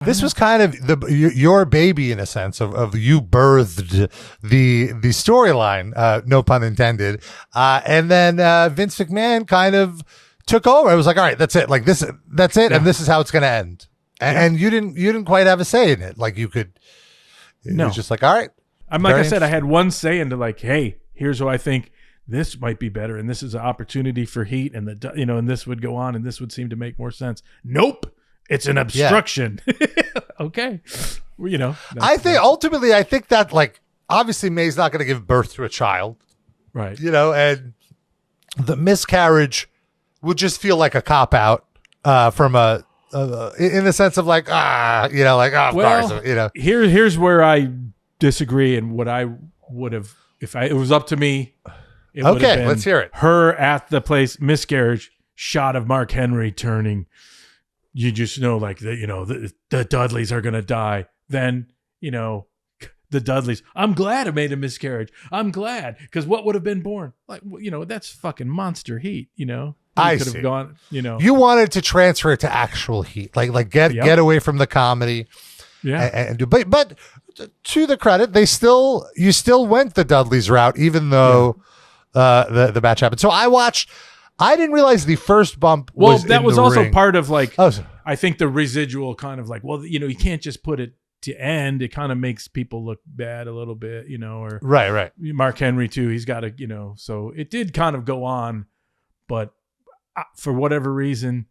This was kind of your baby in a sense of you birthed the storyline, no pun intended. And then Vince McMahon kind of took over. It was like, all right, that's it. Like that's it, and this is how it's going to end. And you didn't quite have a say in it. Like you could. It was just like, all right. I'm like I said, I had one say into like, hey, here's who I think this might be better, and this is an opportunity for heat, and and this would go on, and this would seem to make more sense. Nope. It's an obstruction. Yeah. Okay. Well, I think that like, obviously Mae's not going to give birth to a child. Right. And the miscarriage would just feel like a cop out from in the sense of like, of course, Here's where I disagree, and what I would have, if it was up to me, it would have been let's hear it. Her at the place, miscarriage, shot of Mark Henry turning. You just know, like, the Dudleys are going to die. Then, the Dudleys. I'm glad I made a miscarriage. I'm glad. Because what would have been born? Like, that's fucking monster heat, I could have gone, You wanted to transfer it to actual heat. Like get away from the comedy. Yeah. But to the credit, you still went the Dudleys route, even though the match happened. So I didn't realize the first bump was that was also ring. part of like, I think the residual kind of like, you can't just put it to end. It kind of makes people look bad a little bit, or right. Mark Henry too. He's got to, so it did kind of go on, but for whatever reason,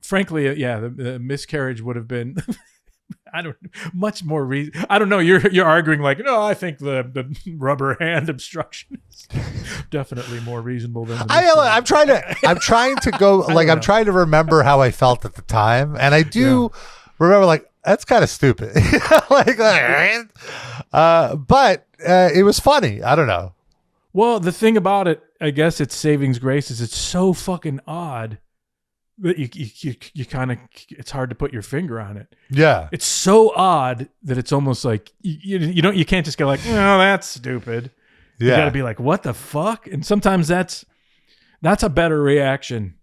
frankly, the miscarriage would have been, much more reason. I don't know. You're arguing like, no, I think the rubber hand obstruction is definitely more reasonable than. I'm trying to go like I'm trying to remember how I felt at the time, and I do remember like that's kind of stupid, but it was funny. I don't know. Well, the thing about it, I guess it's savings grace, is it's so fucking odd that you kind of, it's hard to put your finger on it. Yeah, it's so odd that it's almost like you can't just go like, oh, that's stupid. Yeah, you got to be like, what the fuck? And sometimes that's a better reaction